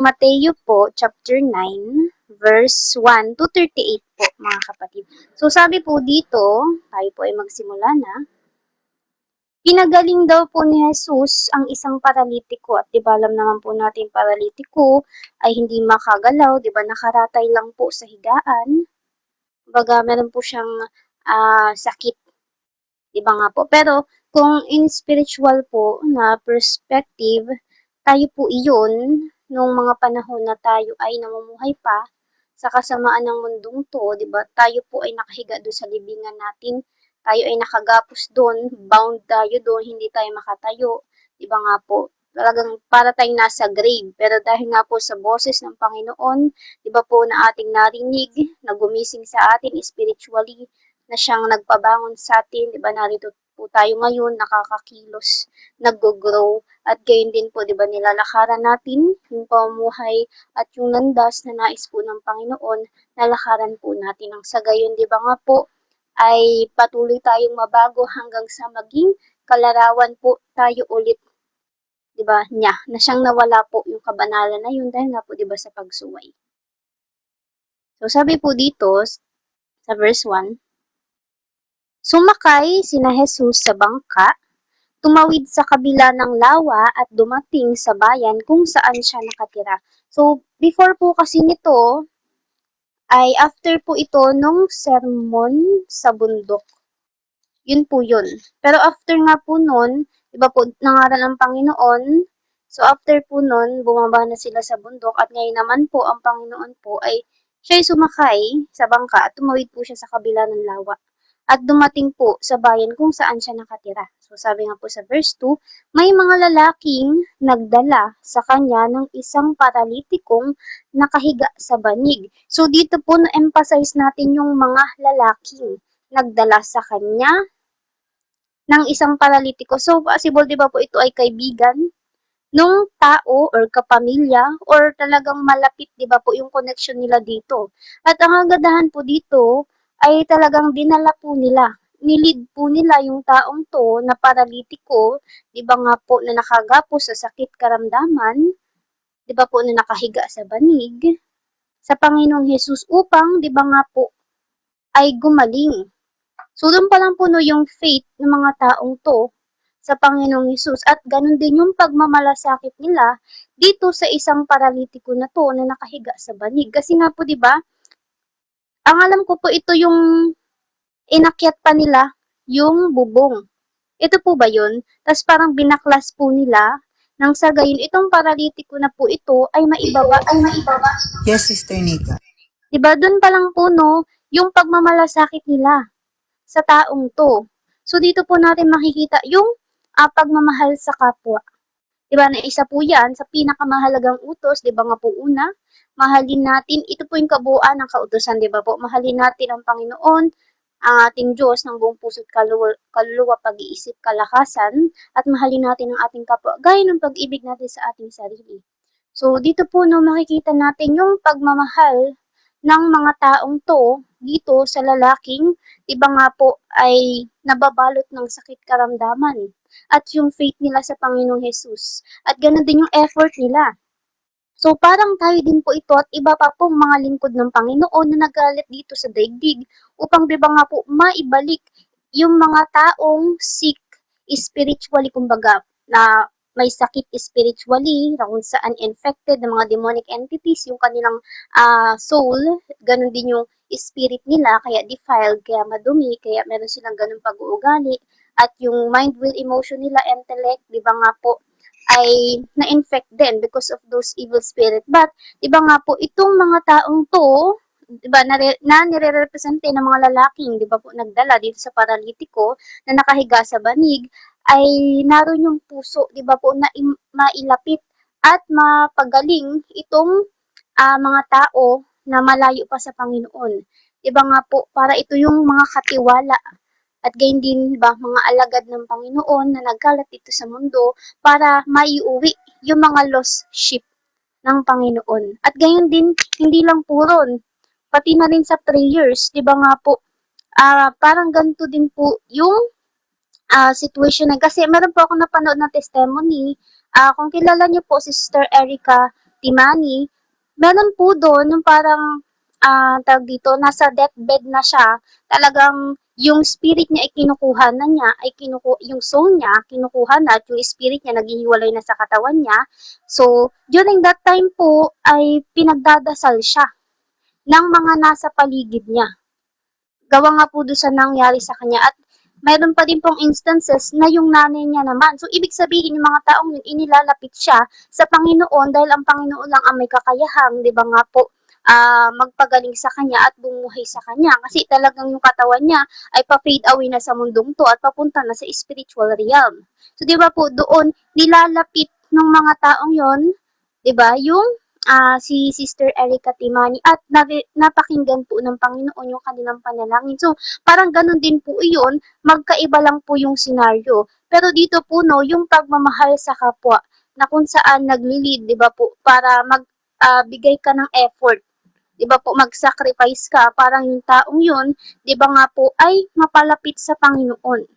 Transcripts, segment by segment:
Mateo po, chapter 9, verse 1 to 38 po, mga kapatid. So, sabi po dito, tayo po ay magsimula na. Pinagaling daw po ni Jesus ang isang paralitiko at di ba alam naman po natin paralitiko ay hindi makagalaw, di ba nakaratay lang po sa higaan. Baga meron po siyang sakit, di ba nga po. Pero kung in spiritual po na perspective, tayo po iyon nung mga panahon na tayo ay namumuhay pa sa kasamaan ng mundong to, di ba? Tayo po ay nakahiga doon sa libingan natin. Tayo ay nakagapos doon, bound tayo doon, hindi tayo makatayo. Di ba nga po? Talagang para tayong nasa grave. Pero dahil nga po sa boses ng Panginoon, di ba po na ating narinig, na gumising sa atin spiritually, na siyang nagpabangon sa atin, di ba narito po tayo ngayon, nakakakilos, nag-grow, at gayon din po, di ba nilalakaran natin yung pamumuhay at yung landas na nais po ng Panginoon, nalakaran po natin. Ang sa gayon, di ba nga po, ay patuloy tayong mabago hanggang sa maging kalarawan po tayo ulit, di ba, niya, na siyang nawala po yung kabanalan na yun dahil nga po, di ba, sa pagsuway. So, sabi po dito, sa verse 1, sumakay sina Jesus sa bangka, tumawid sa kabila ng lawa at dumating sa bayan kung saan siya nakatira. So, before po kasi nito, ay after po ito nung sermon sa bundok. Yun po yun. Pero after nga po nun, iba po nangaral ang Panginoon. So, after po nun, bumaba na sila sa bundok at ngayon naman po, ang Panginoon po ay siya'y sumakay sa bangka at tumawid po siya sa kabila ng lawa. At dumating po sa bayan kung saan siya nakatira. So, sabi nga po sa verse 2, may mga lalaking nagdala sa kanya ng isang paralitikong nakahiga sa banig. So, dito po na-emphasize natin yung mga lalaking nagdala sa kanya ng isang paralitiko. So, possible, di ba po, ito ay kaibigan nung tao or kapamilya or talagang malapit, di ba po, yung connection nila dito. At ang kagandahan po dito ay talagang dinala po nila. Nilid po nila yung taong to na paralitiko, di ba nga po, na nakagapos sa sakit karamdaman, di ba po, na nakahiga sa banig, sa Panginoong Jesus upang, di ba nga po, ay gumaling. So, doon pa lang po no yung faith ng mga taong to sa Panginoong Hesus. At ganun din yung pagmamalasakit nila dito sa isang paralitiko na to na nakahiga sa banig. Kasi nga po, di ba, ang alam ko po ito yung inakyat pa nila yung bubong. Ito po ba yun? Tapos parang binaklas po nila nang sa gayon, itong paralitiko na po ito ay maibaba. Yes, Sister Nika. Diba, doon pa lang po no, yung pagmamalasakit nila sa taong to. So, dito po natin makikita yung pagmamahal sa kapwa. Diba, na isa po yan sa pinakamahalagang utos, diba nga po una, mahalin natin, ito po yung kabuuan ng kautusan, diba po, mahalin natin ang Panginoon, ang ating Diyos ng buong puso't kaluluwa, pag-iisip, kalakasan, at mahalin natin ang ating kapwa, gaya ng pag-ibig natin sa ating sarili. So, dito po no, makikita natin yung pagmamahal ng mga taong to dito sa lalaking, iba nga po ay nababalot ng sakit karamdaman at yung faith nila sa Panginoong Jesus. At ganun din yung effort nila. So parang tayo din po ito at iba pa pong mga lingkod ng Panginoon na nagalit dito sa daigdig upang di ba nga po maibalik yung mga taong sick spiritually, kumbaga na may sakit spiritually, na kung saan infected ng mga demonic entities, yung kanilang soul, ganun din yung spirit nila, kaya defiled, kaya madumi, kaya meron silang ganun pag-uugali, at yung mind, will, emotion nila, intellect, di ba nga po, ay na-infect din because of those evil spirit. But, di ba nga po, itong mga taong to, di ba, na nire-represente ng mga lalaking, di ba po, nagdala dito sa paralitiko na nakahiga sa banig, ay naroon yung puso, di ba po, na mailapit at mapagaling itong mga tao na malayo pa sa Panginoon. Di ba nga po, para ito yung mga katiwala at gayon din ba mga alagad ng Panginoon na nagkalat dito sa mundo para maiuwi yung mga lost sheep ng Panginoon. At gayon din, hindi lang puron, pati na rin sa prayers, di ba nga po, parang ganito din po yung situation na, kasi meron po ako napanood na testimony, kung kilala niyo po si Sister Erica Timani, meron po doon yung parang, tawag dito, nasa deathbed na siya, talagang yung spirit niya ay kinukuha na niya, yung soul niya, kinukuha na, at yung spirit niya naghihiwalay na sa katawan niya. So, during that time po, ay pinagdadasal siya ng mga nasa paligid niya. Gawa nga po doon sa nangyari sa kanya. At mayroon pa din pong instances na yung nanay niya naman. So, ibig sabihin, yung mga taong yun, inilalapit siya sa Panginoon dahil ang Panginoon lang ang may kakayahang, di ba nga po, magpagaling sa kanya at bumuhay sa kanya. Kasi talagang yung katawan niya ay pa-fade away na sa mundong to at papunta na sa spiritual realm. So, di ba po, doon nilalapit ng mga taong yon, di ba, yung si Sister Erica Timani at napakinggan po ng Panginoon yung kanilang panalangin. So, parang ganun din po iyon, magkaiba lang po yung senaryo. Pero dito po, no, yung pagmamahal sa kapwa, na kung saan nagli-lead, di ba po, para bigay ka ng effort, di ba po, mag-sacrifice ka, parang yung taong yun, di ba nga po, ay mapalapit sa Panginoon.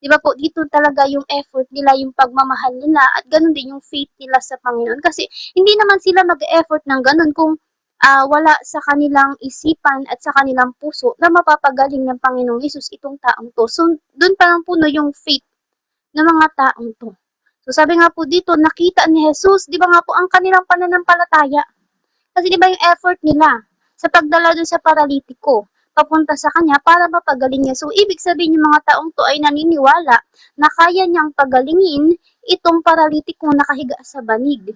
Di ba po, dito talaga yung effort nila, yung pagmamahal nila, at ganun din yung faith nila sa Panginoon. Kasi hindi naman sila mag-effort ng ganun kung wala sa kanilang isipan at sa kanilang puso na mapapagaling ng Panginoong Yesus itong taong to. So, dun pa lang po no, yung faith ng mga taong to. So, sabi nga po dito, nakita ni Jesus, di ba nga po, ang kanilang pananampalataya. Kasi di ba yung effort nila sa pagdala dun sa paralitiko, papunta sa kanya para mapagaling niya. So, ibig sabihin yung mga taong to ay naniniwala na kaya niyang pagalingin itong paralitikong nakahiga sa banig.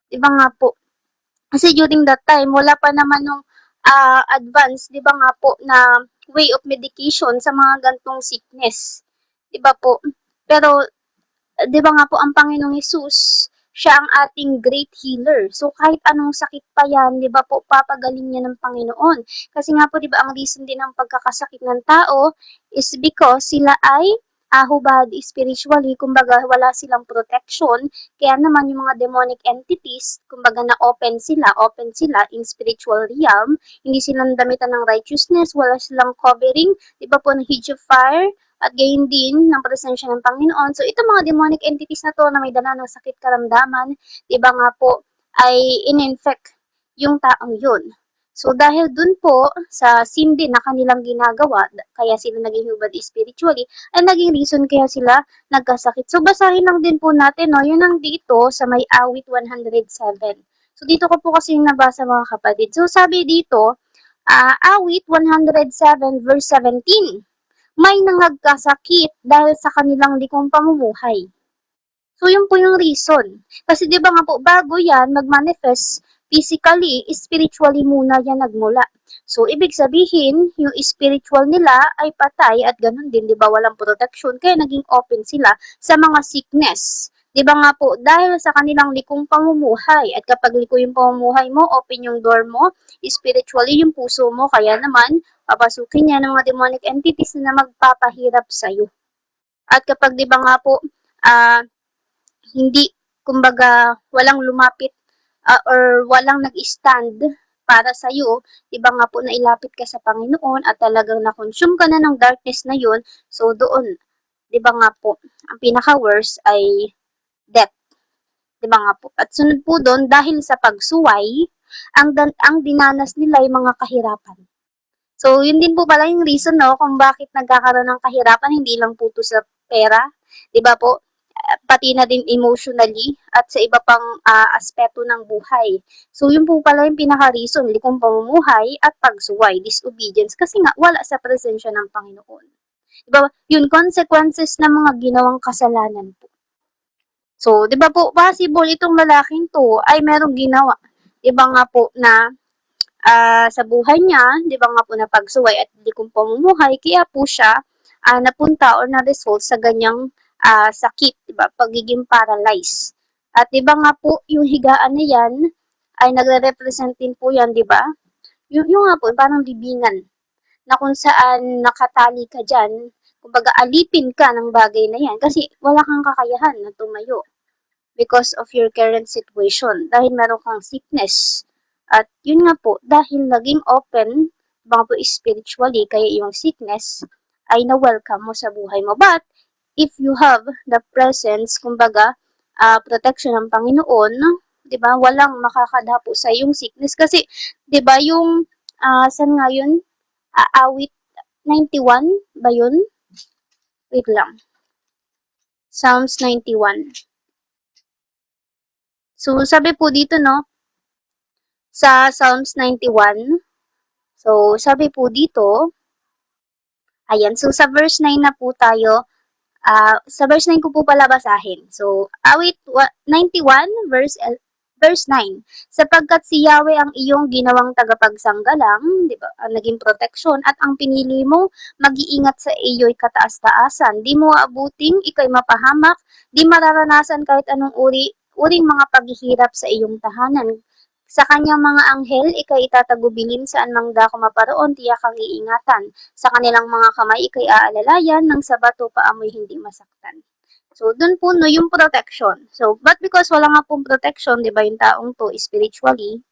Diba nga po? Kasi during that time, wala pa naman nung advance, diba nga po, na way of medication sa mga gantong sickness. Diba po? Pero, diba nga po, ang Panginoong Hesus, siya ang ating great healer. So, kahit anong sakit pa yan, di ba po, papagaling niya ng Panginoon. Kasi nga po, di ba, ang reason din ng pagkakasakit ng tao is because sila ay hubad spiritually, kumbaga wala silang protection, kaya naman yung mga demonic entities, kumbaga na open sila in spiritual realm, hindi silang damitan ng righteousness, wala silang covering, di ba po, ng hedge of fire, at gayon din ng presensya ng Panginoon. So, itong mga demonic entities na to na may dala ng sakit karamdaman, di ba nga po, ay in-infect yung taong yun. So, dahil dun po, sa sin din na kanilang ginagawa, kaya sila naging hubad spiritually, ay naging reason kaya sila nagkasakit. So, basahin lang din po natin, no, yun ang dito sa may awit 107. So, dito ko po kasi yung nabasa mga kapatid. So, sabi dito, awit 107 verse 17. May nagkasakit dahil sa kanilang likong pamumuhay. So, yun po yung reason. Kasi di ba nga po, bago yan mag-manifest physically, spiritually muna yan nagmula. So, ibig sabihin, yung spiritual nila ay patay at ganun din, di ba, walang protection, kaya naging open sila sa mga sickness. Di ba nga po, dahil sa kanilang likong pamumuhay, at kapag liko yung pamumuhay mo, open yung door mo, spiritually yung puso mo, kaya naman, papasukin niya ng mga demonic entities na magpapahirap sa'yo. At kapag di ba nga po, hindi, kumbaga, walang lumapit or walang nag-stand para sa'yo, di ba nga po nailapit ka sa Panginoon at talagang na-consume ka na ng darkness na yun, so doon, di ba nga po, ang pinaka-worst ay death. Di ba nga po? At sunod po doon, dahil sa pagsuway, ang dinanas nila ay mga kahirapan. So, yun din po pala yung reason, no, kung bakit nagkakaroon ng kahirapan, hindi lang po to sa pera, di ba po, pati na din emotionally at sa iba pang aspeto ng buhay. So, yun po pala yung pinaka-reason, likong pamumuhay at pagsuway, disobedience, kasi nga wala sa presensya ng Panginoon. Di ba, yun, consequences ng mga ginawang kasalanan po. So, di ba po, possible itong lalaking to ay merong ginawa. Di ba nga po na sa buhay niya, di ba nga po na pagsuway at likong pamumuhay, kaya po siya napunta or na-result sa ganyang sakit, di ba, pagiging paralyzed. At di ba nga po, yung higaan na yan, ay nagre-represent din po yan, di ba? Yung nga po, parang libingan, na kung saan nakatali ka dyan, kumbaga alipin ka ng bagay na yan, kasi wala kang kakayahan na tumayo because of your current situation, dahil meron kang sickness. At yun nga po, dahil naging open, baka po spiritually, kaya yung sickness ay na-welcome mo sa buhay mo. But, if you have the presence, kumbaga, protection ng Panginoon, 'di ba? Walang makakadapo sa yung sickness kasi 'di ba yung saan nga yun? Awit 91 ba yun? Wait lang. Psalms 91. So sabi po dito no, sa Psalms 91, so sabi po dito, ayan, so sa verse 9 na po tayo. Sa verse 9 ko po pala basahin. So, awit 91, verse 9. Sapagkat si Yahweh ang iyong ginawang tagapagsanggalang, di ba, ang naging proteksyon, at ang pinili mo, mag-iingat sa iyo'y kataas-taasan. Di mo aabuting, ika'y mapahamak, di mararanasan kahit anong uring mga paghihirap sa iyong tahanan. Sa kanyang mga anghel, ika'y itatagubilin saan mang dako maparoon, tiyak ang iingatan. Sa kanilang mga kamay, ika'y aalalayan, ng sa bato paamoy hindi masaktan. So, dun po no, yung protection. So, but because wala nga pong protection, di ba, yung taong to, spiritually,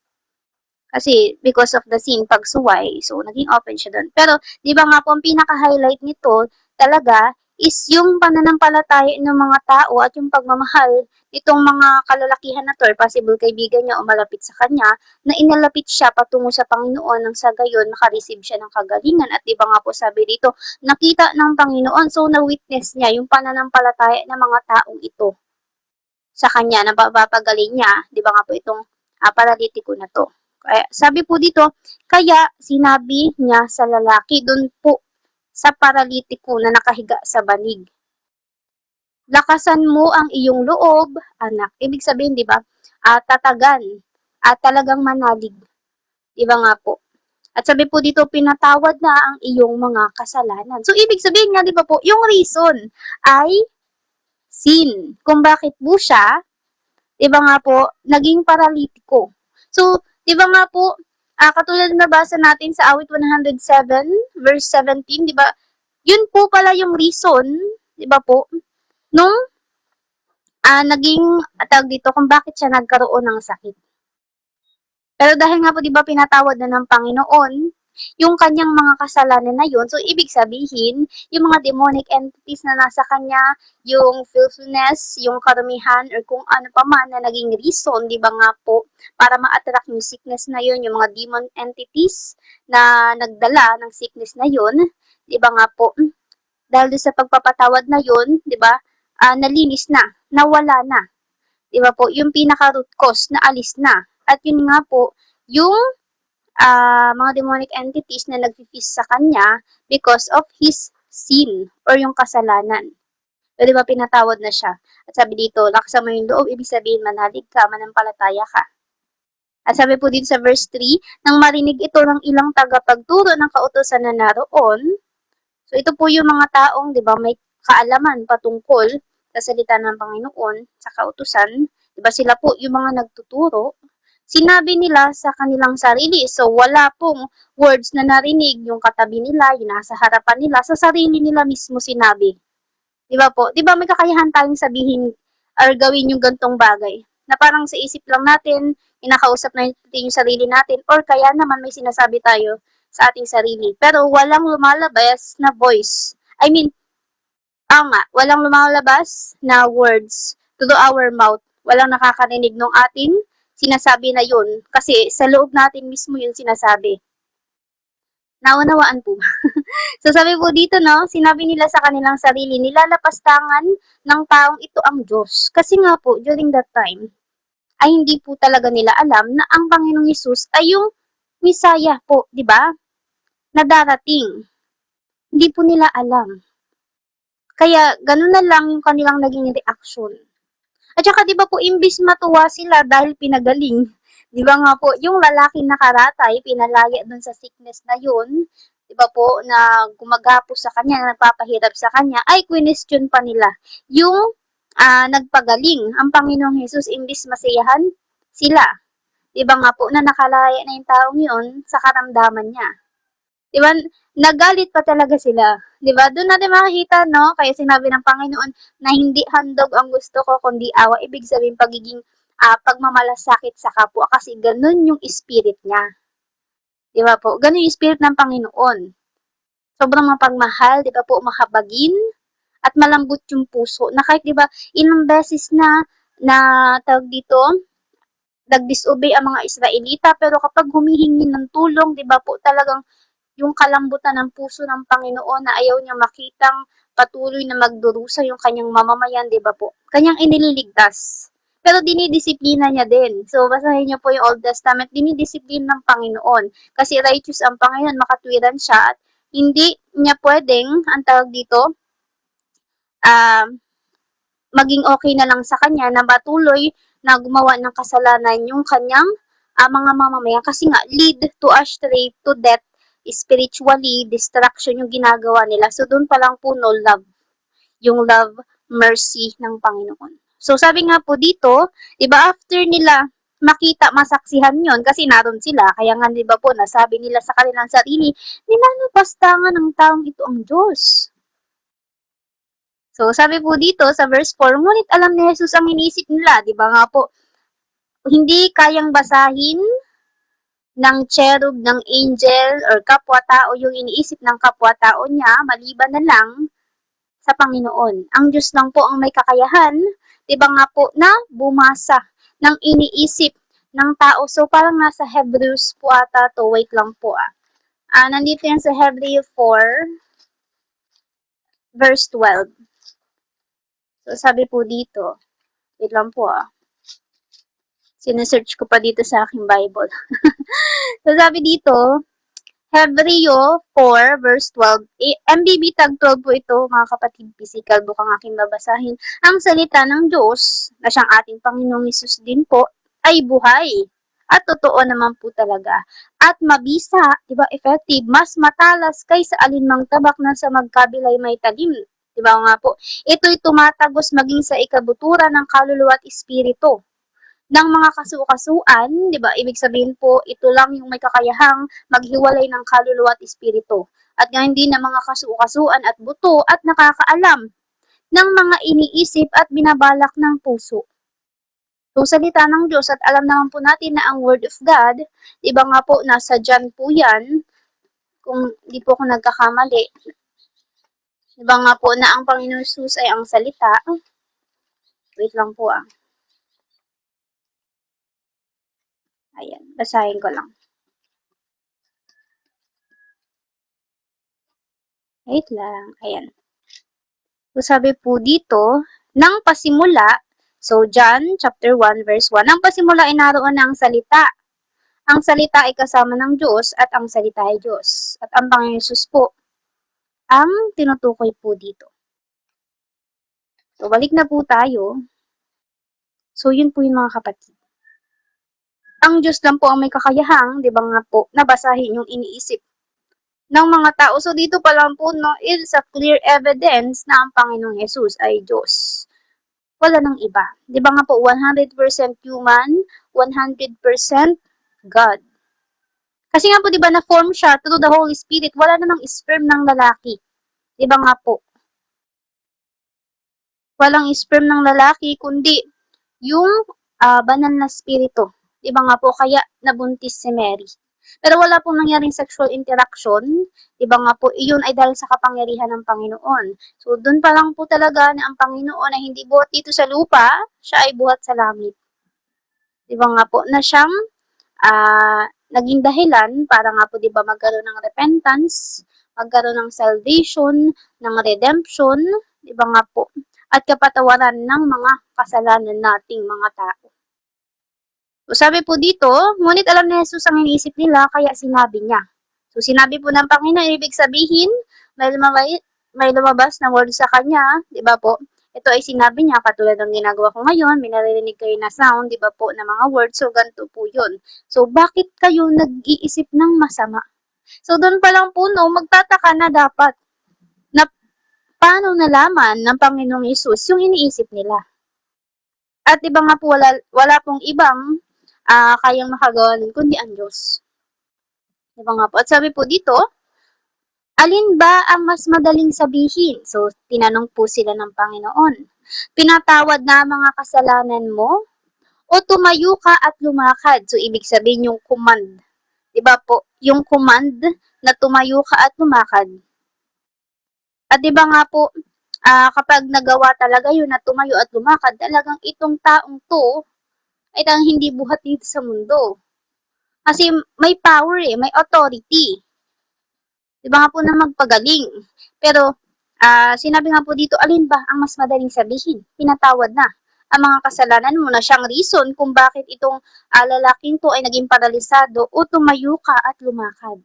kasi because of the sin, pagsuway, so naging open siya dun. Pero, di ba nga po, ang pinaka-highlight nito talaga is yung pananampalataya ng mga tao at yung pagmamahal nitong mga kalalakihan na to, or possible kaibigan niya o malapit sa kanya, na inalapit siya patungo sa Panginoon nang sa gayon makareceive siya ng kagalingan. At di ba nga po sabi dito, nakita ng Panginoon, so na-witness niya yung pananampalataya ng mga taong ito sa kanya, na papagaling niya, di ba nga po itong paralitiko na to. Kaya, sabi po dito, kaya sinabi niya sa lalaki, dun po sa paralitiko na nakahiga sa banig, lakasan mo ang iyong loob, anak. Ibig sabihin, di ba, tatagan at talagang manalig. Di ba nga po? At sabi po dito, pinatawad na ang iyong mga kasalanan. So, ibig sabihin nga, di ba po, yung reason ay sin. Kung bakit po siya, di ba nga po, naging paralitiko. So, di ba nga po, katulad na nabasa natin sa awit 107, verse 17, di ba, yun po pala yung reason, di ba po, nung naging tawag dito kung bakit siya nagkaroon ng sakit. Pero dahil nga po 'di ba pinatawad na ng Panginoon yung kanyang mga kasalanan na yun, so ibig sabihin, yung mga demonic entities na nasa kanya, yung filthiness, yung karumihan, or kung ano pa man na naging reason, di ba nga po, para ma-attract yung sickness na yun, yung mga demon entities na nagdala ng sickness na yun, di ba nga po, dahil sa pagpapatawad na yun, di ba, nalinis na, nawala na. Di ba po, yung pinaka-root cause na alis na. At yun nga po, yung mga demonic entities na nag-feast sa kanya because of his sin or yung kasalanan. So, di ba, pinatawad na siya. At sabi dito, laksa mo yung loob, ibig sabihin, manalig ka, manampalataya ka. At sabi po dito sa verse 3, nang marinig ito ng ilang tagapagturo ng kautosan na naroon, so ito po yung mga taong, di ba, may kaalaman patungkol sa salita ng Panginoon, sa kautusan, di ba sila po yung mga nagtuturo, sinabi nila sa kanilang sarili. So, wala pong words na narinig yung katabi nila, yung nasa harapan nila, sa sarili nila mismo sinabi. Di ba po? Di ba may kakayahan tayong sabihin or gawin yung gantong bagay? Na parang sa isip lang natin, inakausap natin yung sarili natin, or kaya naman may sinasabi tayo sa ating sarili. Pero walang lumalabas na voice. I mean, walang lumalabas na words to our mouth. Walang nakakarinig ng ating sinasabi na yun. Kasi sa loob natin mismo yung sinasabi. Naunawaan po. So sabi po dito, no, sinabi nila sa kanilang sarili, nilalapastangan ng taong ito ang Diyos. Kasi nga po, during that time, ay hindi po talaga nila alam na ang Panginoong Hesus ay yung Misaya po, di ba? Na darating. Hindi po nila alam. Kaya, ganun na lang yung kanilang naging reaction. At saka, di ba po, imbis matuwa sila dahil pinagaling, di ba nga po, yung lalaking nakaratay, pinalaya dun sa sickness na yun, di ba po, na gumagapo sa kanya, na nagpapahirap sa kanya, ay question pa nila. Yung nagpagaling, ang Panginoong Hesus, imbis masiyahan sila. Di ba nga po, na nakalaya na yung taong yun sa karamdaman niya. Di ba, nagalit pa talaga sila. Di ba, doon natin makikita, no, kaya sinabi ng Panginoon na hindi handog ang gusto ko, kundi awa. Ibig sabihin, pagiging pagmamalasakit sa kapwa. Kasi ganun yung spirit niya. Di ba po? Ganun yung spirit ng Panginoon. Sobrang mapagmahal, di ba po, mahabagin, at malambot yung puso. Na kahit, di ba, ilang beses na tawag dito, nag-disobey ang mga Israelita, pero kapag humihingi ng tulong, di ba po, talagang yung kalambutan ng puso ng Panginoon na ayaw niya makitang patuloy na magdurusa yung kanyang mamamayan, di ba po? Kanyang inililigtas. Pero dinidisiplina niya din. So, basahin niyo po yung Old Testament, dinidisiplina ng Panginoon. Kasi righteous ang Panginoon, makatwiran siya, at hindi niya pwedeng, ang tawag dito, maging okay na lang sa kanya na patuloy na gumawa ng kasalanan yung kanyang mga mamamayan. Kasi nga, lead to astray, to death, spiritually, destruction yung ginagawa nila. So, doon pa lang po no love. Yung love, mercy ng Panginoon. So, sabi nga po dito, diba after nila makita, masaksihan yon kasi naroon sila. Kaya nga, diba po, nasabi nila sa kanilang sarili, nilalabastangan ng taong ito ang Diyos. So, sabi po dito sa verse 4, ngunit alam ni Jesus ang iniisip nila. Diba nga po, hindi kayang basahin ng cherub, ng angel, or kapwa-tao yung iniisip ng kapwa-tao niya, maliban na lang sa Panginoon. Ang Diyos lang po ang may kakayahan, diba nga po, na bumasa ng iniisip ng tao. So, parang nasa Hebrews po ata to. Wait lang po nandito yan sa Hebrews 4, verse 12. So, sabi po dito, wait lang po sinesearch ko pa dito sa aking Bible. So, sabi dito, Hebreo 4, verse 12. MBB tag 12 po ito, mga kapatid, physical book ang aking babasahin. Ang salita ng Diyos, na siyang ating Panginoong Hesus din po, ay buhay. At totoo naman po talaga. At mabisa, diba, effective, mas matalas kaysa alinmang tabak na sa magkabilay may talim. Diba nga po? Ito'y tumatagos maging sa ikabuturan ng kaluluwa at espiritu ng mga kasu-kasuan, di ba? Ibig sabihin po, ito lang yung may kakayahang maghiwalay ng kaluluwa at espiritu. At nga hindi na mga kasu-kasuan at buto at nakakaalam ng mga iniisip at binabalak ng puso. So, salita ng Diyos, at alam naman po natin na ang Word of God, iba nga po, nasa John po yan, kung di po ako nagkakamali. Iba nga po na ang Panginoon Jesus ay ang salita. Wait lang po Ayan, basahin ko lang. Wait lang, ayan. So, sabi po dito, nang pasimula, so John chapter 1 verse 1, nang pasimula ay naroon na ang salita. Ang salita ay kasama ng Diyos at ang salita ay Diyos. At ang Panginoon Hesus po ang tinutukoy po dito. So, balik na po tayo. So, yun po yung mga kapatid. Ang Diyos lang po ang may kakayahang, di ba nga po, nabasahin yung iniisip ng mga tao. So, dito pa lang po, no, is a clear evidence na ang Panginoong Hesus ay Diyos. Wala nang iba. Di ba nga po, 100% human, 100% God. Kasi nga po, di ba, na-form siya through the Holy Spirit. Wala namang sperm ng lalaki. Di ba nga po? Walang sperm ng lalaki, kundi yung banal na spirito. Di ba nga po, kaya nabuntis si Mary. Pero wala pong nangyaring sexual interaction. Di ba nga po, iyon ay dahil sa kapangyarihan ng Panginoon. So, dun pa lang po talaga na ang Panginoon ay hindi buhat dito sa lupa, siya ay buhat sa langit. Di ba nga po, na siyang naging dahilan para nga po, di ba, magkaroon ng repentance, magkaroon ng salvation, ng redemption, di ba nga po, at kapatawaran ng mga kasalanan nating mga tao. So, sabi po dito, ngunit alam ni Jesus ang iniisip nila, kaya sinabi niya. So, sinabi po ng Panginoon, ibig sabihin, may lumabas na word sa kanya, di ba po? Ito ay sinabi niya, katulad ng ginagawa ko ngayon, may naririnig kayo na sound, di ba po, na mga words, so ganito po yun. So, bakit kayo nag-iisip ng masama? So, doon pa lang po, no, magtataka na dapat na paano nalaman ng Panginoong Hesus yung iniisip nila. At di ba nga po, wala pong ibang kayang makagawa nun, kundi ang Diyos. Diba nga po? At sabi po dito, alin ba ang mas madaling sabihin? So, tinanong po sila ng Panginoon. Pinatawad na mga kasalanan mo? O tumayo ka at lumakad? So, ibig sabihin yung command. Diba po? Yung command na tumayo ka at lumakad. At diba nga po, kapag nagawa talaga yun na tumayo at lumakad, talagang itong taong to ay talagang hindi buhat dito sa mundo. Kasi may power may authority. Di ba nga po na magpagaling? Pero, sinabi nga po dito, alin ba ang mas madaling sabihin? Pinatawad na ang mga kasalanan mo na siyang reason kung bakit itong lalaking to ay naging paralisado o tumayo ka at lumakad.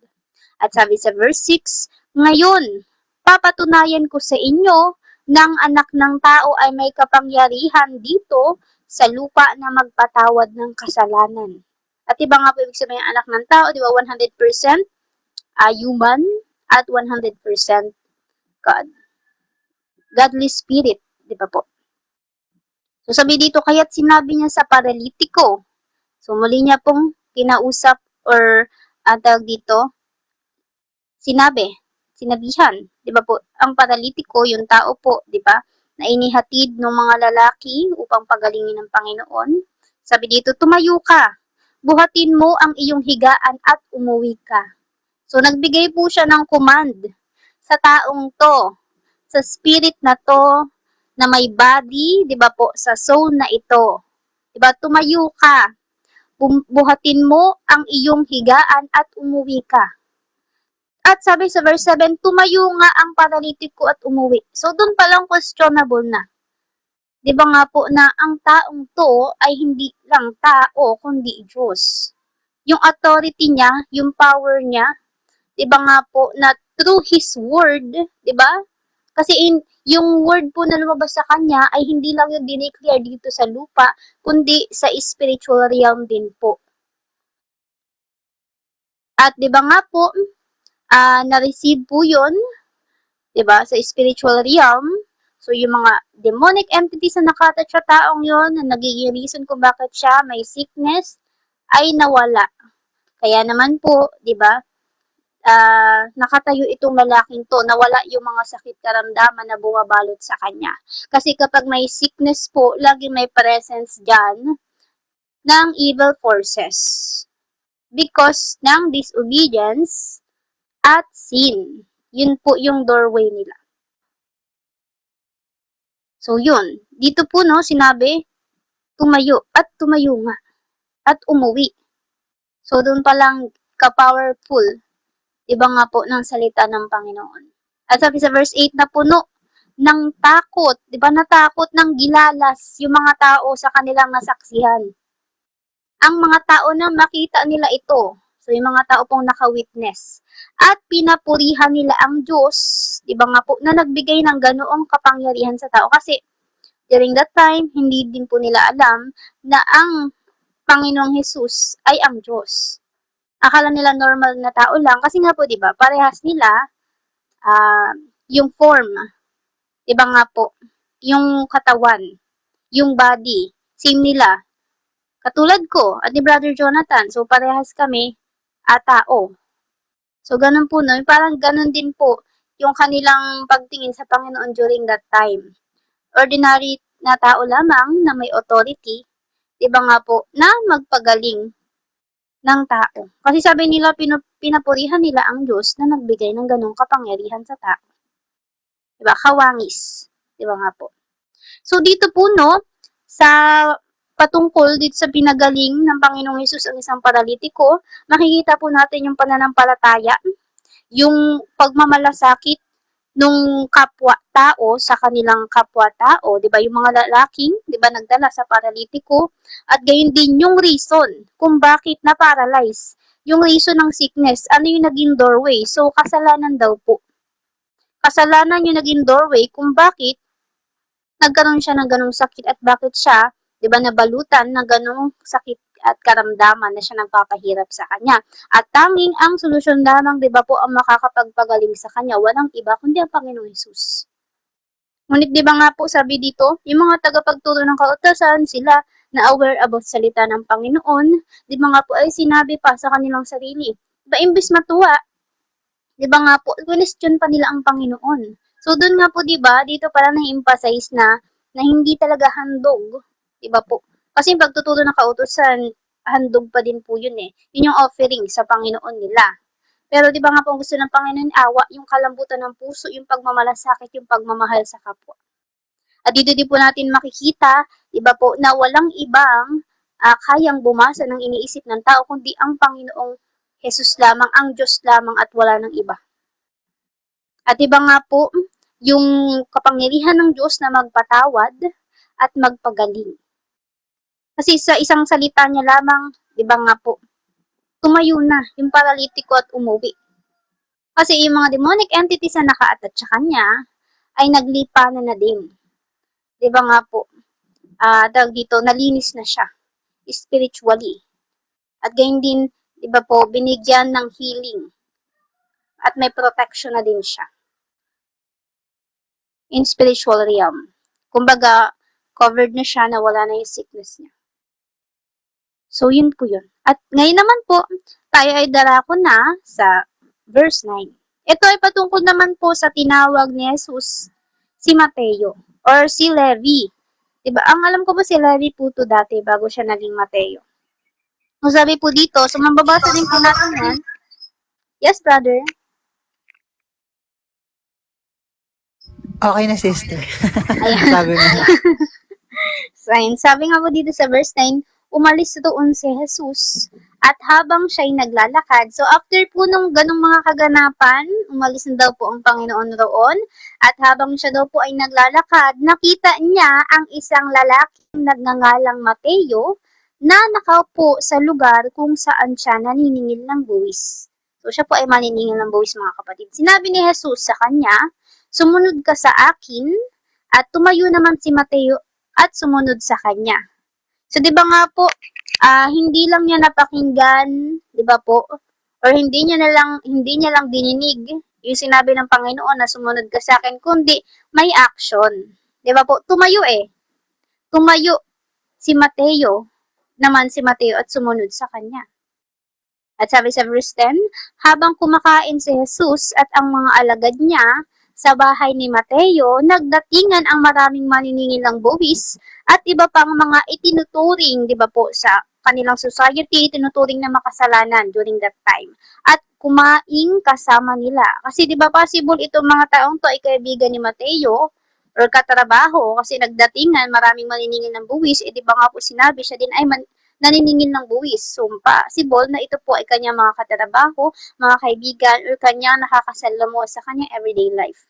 At sabi sa verse 6, ngayon, papatunayan ko sa inyo ng anak ng tao ay may kapangyarihan dito sa lupa na magpatawad ng kasalanan. At iba nga po ibig sabihin ng anak ng tao, di ba 100% human at 100% God. Godly spirit, di ba po? So sabi dito, kaya't sinabi niya sa paralitiko. So muli niya pong kinausap or tawag dito, sinabihan, di ba po? Ang paralitiko, yung tao po, di ba? Na inihatid ng mga lalaki upang pagalingin ng Panginoon. Sabi dito, tumayo ka, buhatin mo ang iyong higaan at umuwi ka. So nagbigay po siya ng command sa taong to, sa spirit na to, na may body, di ba po, sa soul na ito. Di ba, tumayo ka, buhatin mo ang iyong higaan at umuwi ka. At sabi sa verse 7, tumayo nga ang paralitiko at umuwi. So, doon palang questionable na. Di ba nga po na ang taong to ay hindi lang tao, kundi Diyos. Yung authority niya, yung power niya, di ba nga po na through His word, di ba? Kasi yung word po na lumabas sa kanya ay hindi lang yung dineclare dito sa lupa, kundi sa spiritual realm din po. At di ba nga po, na-receive po yun, di ba, sa spiritual realm. So, yung mga demonic entities na nakatouch sa taong yon na nagiging reason kung bakit siya may sickness, ay nawala. Kaya naman po, di ba, nakatayo itong lalaking to, nawala yung mga sakit karamdaman na bumabalot sa kanya. Kasi kapag may sickness po, lagi may presence dyan ng evil forces. Because ng disobedience at sin. Yun po yung doorway nila. So yun, dito po no, sinabi, tumayo at tumayo nga. At umuwi. So doon palang ka-powerful iba nga po ng salita ng Panginoon. At sabi sa verse 8 na puno ng takot, di ba natakot ng gilalas yung mga tao sa kanilang nasaksihan. Ang mga tao na makita nila ito, so yung mga tao pong naka-witness, at pinapurihan nila ang Diyos, di ba nga po, na nagbigay ng ganoong kapangyarihan sa tao. Kasi during that time, hindi din po nila alam na ang Panginoong Jesus ay ang Diyos. Akala nila normal na tao lang kasi nga po 'di ba parehas nila yung form, 'di ba nga po, yung katawan, yung body, same nila. Katulad ko at ni Brother Jonathan, so parehas kami tao. So ganun po no, parang ganun din po yung kanilang pagtingin sa Panginoon during that time. Ordinary na tao lamang na may authority, 'di ba nga po, na magpagaling ng tao. Kasi sabi nila, pinapurihan nila ang Diyos na nagbigay ng ganong kapangyarihan sa tao. Diba? Kawangis. Diba nga po? So, dito po, no, sa patungkol dito sa pinagaling ng Panginoong Hesus ang isang paralitiko, makikita po natin yung pananampalataya, yung pagmamalasakit nung kapwa-tao sa kanilang kapwa-tao, 'di ba? Yung mga lalaking, 'di ba, nagdala sa paralitiko at gayon din yung reason kung bakit na-paralyze. Yung reason ng sickness, ano yung naging doorway? So kasalanan daw po. Kasalanan yung naging doorway kung bakit nagkaroon siya ng ganung sakit at bakit siya, 'di ba, nabalutan ng ganung sakit at karamdaman na siya nagpapahirap sa kanya. At tanging ang solusyon lamang, di ba po, ang makakapagpagaling sa kanya, walang iba kundi ang Panginoong Hesus. Ngunit di ba nga po sabi dito, yung mga tagapagturo ng kautusan, sila na aware about salita ng Panginoon, di ba nga po ay sinabi pa sa kanilang sarili. Di ba imbis matuwa, di ba nga po, question pa nila ang Panginoon. So doon nga po, di ba, dito parang na-emphasize na hindi talaga handog, di ba po, kasi yung pagtuturo ng kautusan, handog pa din po yun eh. Yun yung offering sa Panginoon nila. Pero di ba nga po gusto ng Panginoon awa, yung kalambutan ng puso, yung pagmamalasakit, yung pagmamahal sa kapwa. At dito din po natin makikita, di ba po, na walang ibang kayang bumasa ng iniisip ng tao, kundi ang Panginoong Jesus lamang, ang Diyos lamang at wala ng iba. At iba nga po, yung kapangyarihan ng Diyos na magpatawad at magpagaling. Kasi sa isang salita niya lamang, di ba nga po, tumayo na yung paralitiko at umuwi. Kasi yung mga demonic entities na naka-attach sa kanya, ay naglipanan na din. Di ba nga po, dahil dito, nalinis na siya spiritually. At gayon din, di ba po, binigyan ng healing. At may protection na din siya in spiritual realm. Kumbaga, covered na siya na wala na yung sickness niya. So, yun po yun. At ngayon naman po, tayo ay darako na sa verse 9. Ito ay patungkol naman po sa tinawag ni Jesus si Mateo or si Levi. Diba? Ang alam ko po si Levi po to dati bago siya naging Mateo. So, sabi po dito, so mababasa din po natin yan. Yes, brother? Okay na, sister. Ayan. Sabi mo na. Sabi nga po dito sa verse 9, umalis doon si Jesus at habang siya'y naglalakad. So, after po nung ganong mga kaganapan, umalis na daw po ang Panginoon roon at habang siya daw po ay naglalakad, nakita niya ang isang lalaking nagngangalang Mateo na nakaupo sa lugar kung saan siya naniningil ng buwis. So, siya po ay maniningil ng buwis, mga kapatid. Sinabi ni Jesus sa kanya, sumunod ka sa akin, at tumayo naman si Mateo at sumunod sa kanya. So, di ba nga po, hindi lang niya napakinggan, di ba po, or hindi niya lang dininig yung sinabi ng Panginoon na sumunod ka sa akin, kundi may action. Di ba po, tumayo si Mateo at sumunod sa kanya. At sabi sa verse 10, habang kumakain si Jesus at ang mga alagad niya sa bahay ni Mateo, nagdatingan ang maraming maniningil ng buwis at iba pang mga itinuturing, di ba po, sa kanilang society, itinuturing na makasalanan during that time. At kumaing kasama nila. Kasi di ba possible itong mga taong to ay kaibigan ni Mateo or katrabaho kasi nagdatingan, maraming maniningil ng buwis, di ba nga po sinabi siya din ay naniningil ng buwis. So, possible na ito po ay kanyang mga katrabaho, mga kaibigan, or kanyang nakakasalamuha sa kanyang everyday life.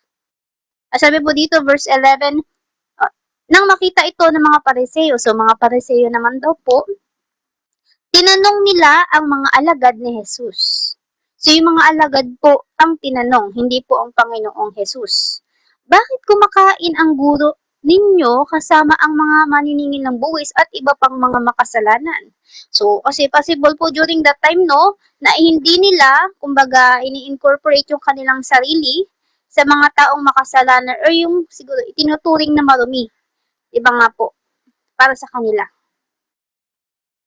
At sabi po dito, verse 11, nang makita ito ng mga Pariseo, so mga Pariseo naman daw po, tinanong nila ang mga alagad ni Jesus. So, yung mga alagad po ang tinanong, hindi po ang Panginoong Jesus. Bakit kumakain ang guro ninyo kasama ang mga maniningil ng buwis at iba pang mga makasalanan? So, kasi possible po during that time, no, na hindi nila, kumbaga, ini-incorporate yung kanilang sarili sa mga taong makasalanan or yung siguro itinuturing na marumi. Diba nga po, para sa kanila.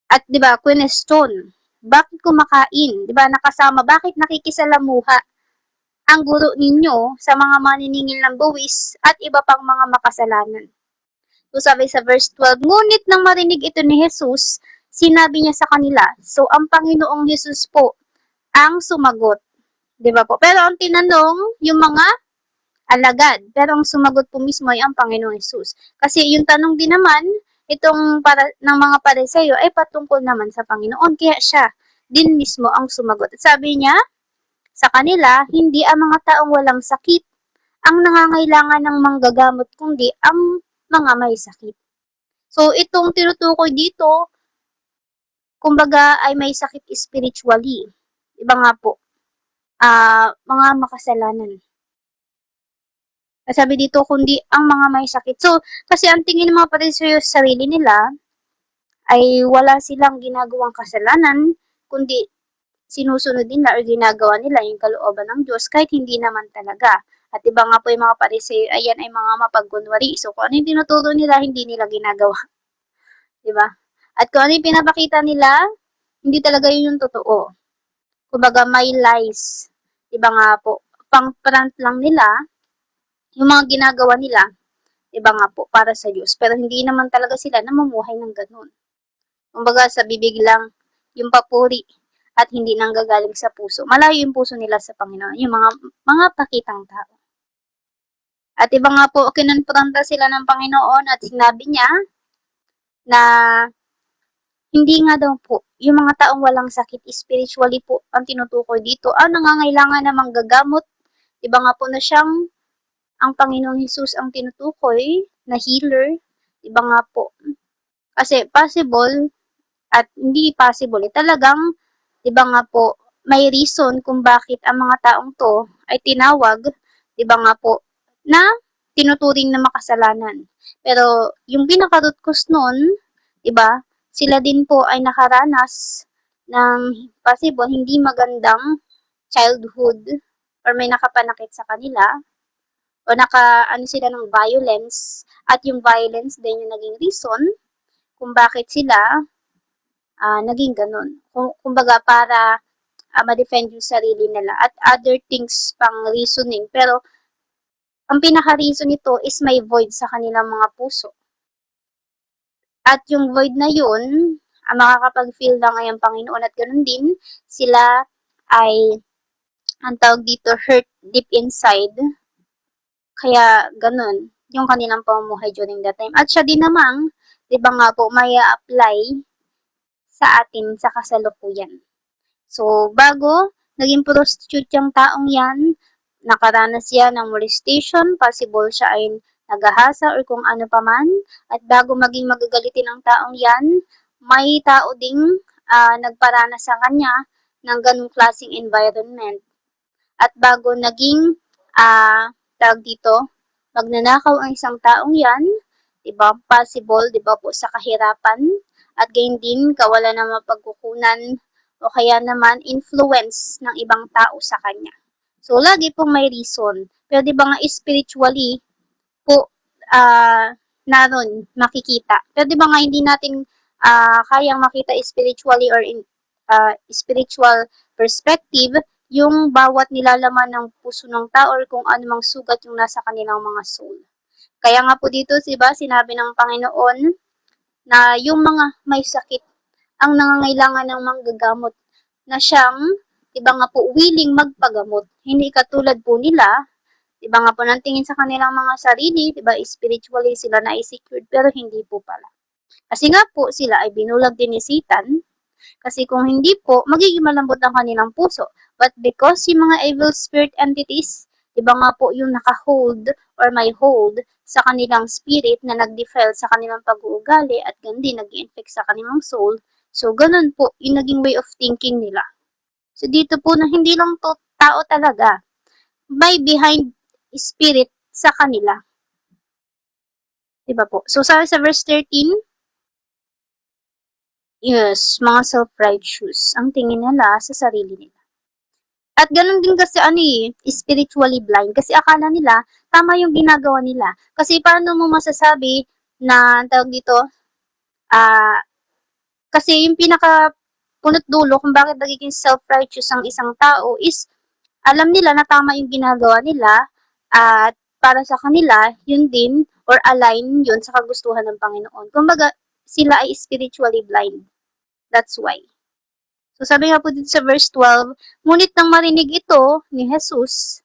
At diba, question, bakit kumakain? Diba, nakasama, bakit nakikisalamuha ang guro ninyo sa mga maniningil ng buwis at iba pang mga makasalanan? So, sabi sa verse 12, ngunit nang marinig ito ni Jesus, sinabi niya sa kanila, so ang Panginoong Jesus po ang sumagot. Diba po? Pero ang tinanong, yung mga alagad. Pero ang sumagot po mismo ay ang Panginoong Jesus. Kasi yung tanong din naman, itong ng mga Pariseo ay patungkol naman sa Panginoon. Kaya siya din mismo ang sumagot. At sabi niya, sa kanila, hindi ang mga taong walang sakit ang nangangailangan ng manggagamot, kundi ang mga may sakit. So, itong tinutukoy dito, kumbaga ay may sakit spiritually. Iba nga po, mga makasalanan. Sabi dito, kundi ang mga may sakit. So, kasi ang tingin ng mga Pariseo sa sarili nila ay wala silang ginagawang kasalanan, kundi sinusunod nila o ginagawa nila yung kalooban ng Diyos kahit hindi naman talaga. At iba nga po yung mga Pariseo, ayan ay mga mapagkunwari. So, kung ano yung tinuturo nila, hindi nila ginagawa. Diba? At kung ano yung pinapakita nila, hindi talaga yun yung totoo. Kumbaga, may lies. Diba nga po, pang-front lang nila, yung mga ginagawa nila, iba nga po, para sa Diyos. Pero hindi naman talaga sila namumuhay ng ganun. Kumbaga, sa bibig lang, yung papuri, at hindi nanggagaling sa puso. Malayo yung puso nila sa Panginoon, yung mga pakitang tao. At iba nga po, kinonfronta sila ng Panginoon at sinabi niya na Hindi nga daw po, yung mga taong walang sakit spiritually po ang tinutukoy dito. Nangangailangan na manggagamot. Diba nga po na siyang ang Panginoong Hesus ang tinutukoy na healer. Diba nga po. Kasi possible at hindi possible. Talagang, diba nga po, may reason kung bakit ang mga taong to ay tinawag, diba nga po, na tinuturing na makasalanan. Pero yung pinaka-root cause nun, diba, sila din po ay nakaranas ng possible hindi magandang childhood or may nakapanakit sa kanila o sila ng violence at yung violence din yung naging reason kung bakit sila naging ganun. Kumbaga para ma-defend yung sarili nila at other things pang reasoning. Pero ang pinaka-reason nito is may void sa kanilang mga puso. At yung void na yun, makakapag-feel na ngayong Panginoon at ganun din, sila ay, ang tawag dito, hurt deep inside. Kaya ganun, yung kanilang pamumuhay during that time. At siya din namang, di ba nga po, may apply sa atin sa kasalukuyan. So, bago naging prostitute yung taong yan, nakaranas yan ng molestation, possible siya ay nagahasa or kung ano paman, at bago maging magagalitin ng taong yan, may tao ding nagparanas sa kanya ng ganung klaseng environment. At bago naging, tawag dito, magnanakaw ang isang taong yan, diba, possible, diba po, sa kahirapan, at gayon din, kawalan ng mapagkukunan, o kaya naman, influence ng ibang tao sa kanya. So, lagi pong may reason. Pero diba nga, spiritually, po, naroon, makikita. Pero diba nga, hindi natin, kayang makita spiritually or in spiritual perspective, yung bawat nilalaman ng puso ng tao or kung anumang sugat yung nasa kanilang mga soul. Kaya nga po dito, diba, sinabi ng Panginoon na yung mga may sakit ang nangangailangan ng manggagamot na siyang, diba nga po, willing magpagamot. Hindi katulad po nila, diba nga po, nang tingin sa kanilang mga sarili, diba, spiritually sila na secured, pero hindi po pala. Kasi nga po, sila ay binulag din ni Satan, kasi kung hindi po, magiging malambot ang kanilang puso. But because yung mga evil spirit entities, iba nga po yung naka-hold or may hold sa kanilang spirit na nag-defile sa kanilang pag-uugali at gandi nag-infect sa kanilang soul. So, ganun po yung naging way of thinking nila. So, dito po na hindi lang to tao talaga. May behind spirit sa kanila. Diba po? So, sabi sa verse 13, yes, mga self-righteous ang tingin nila sa sarili nila. At ganun din kasi spiritually blind. Kasi akala nila, tama yung ginagawa nila. Kasi paano mo masasabi na, tawag dito, kasi yung pinaka punot dulo kung bakit nagiging self-righteous ang isang tao is, alam nila na tama yung ginagawa nila, at para sa kanila, yun din, or align yun sa kagustuhan ng Panginoon. Kumbaga, sila ay spiritually blind. That's why. So, sabi nga po dito sa verse 12, ngunit nang marinig ito ni Jesus,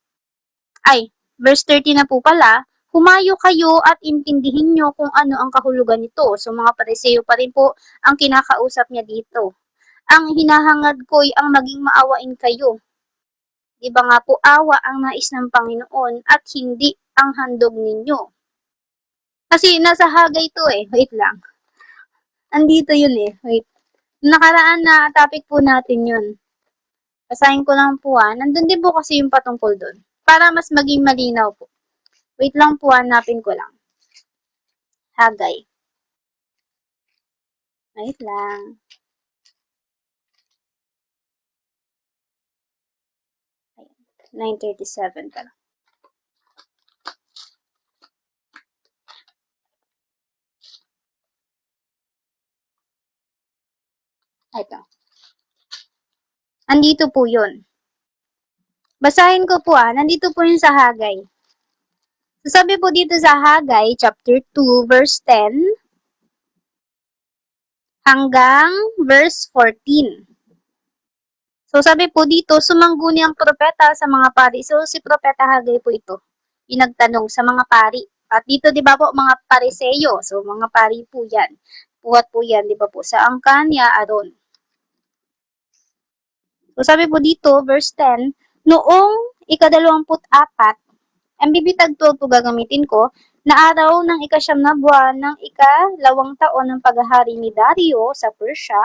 verse 30 na po pala, humayo kayo at intindihin nyo kung ano ang kahulugan nito. So, mga Pariseo pa rin po ang kinakausap niya dito. Ang hinahangad ko'y ang maging maawain kayo. Diba nga po, awa ang nais ng Panginoon at hindi ang handog ninyo. Kasi nasa Hagay to wait lang. Andito yun wait. Nakaraan na topic po natin yun. Basahin ko lang po Nandun din po kasi yung patungkol doon. Para mas maging malinaw po. Wait lang po, hanapin ko lang. Hagay. Wait lang. Ayan. 9:37 pala. Ito. Andito po yun. Basahin ko po nandito po yun sa Hagay. So, sabi po dito sa Hagay, chapter 2, verse 10, hanggang verse 14. So, sabi po dito, sumangguni ang propeta sa mga pari. So, si propeta Hagay po ito. Inagtanong sa mga pari. At dito, di ba po, mga pariseyo. So, mga pari po yan. Buhat po yan, di ba po? Sa angkan ni Aaron. So sabi po dito, verse 10, noong ika-24, ang bibitag 12 po gagamitin ko, na araw ng ika-9 na buwan ng ika-2 taon ng paghahari ni Dario sa Persia,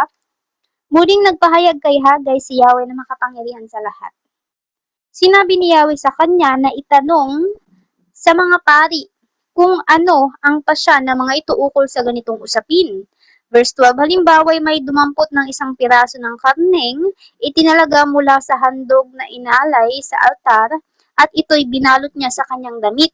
muling nagpahayag kay Hagay si Yahweh na makapangyarihan sa lahat. Sinabi ni Yahweh sa kanya na itanong sa mga pari kung ano ang pasya ng mga ito ukol sa ganitong usapin. Verse 12, halimbawa may dumampot ng isang piraso ng karneng, itinalaga mula sa handog na inalay sa altar, at ito'y binalot niya sa kanyang damit.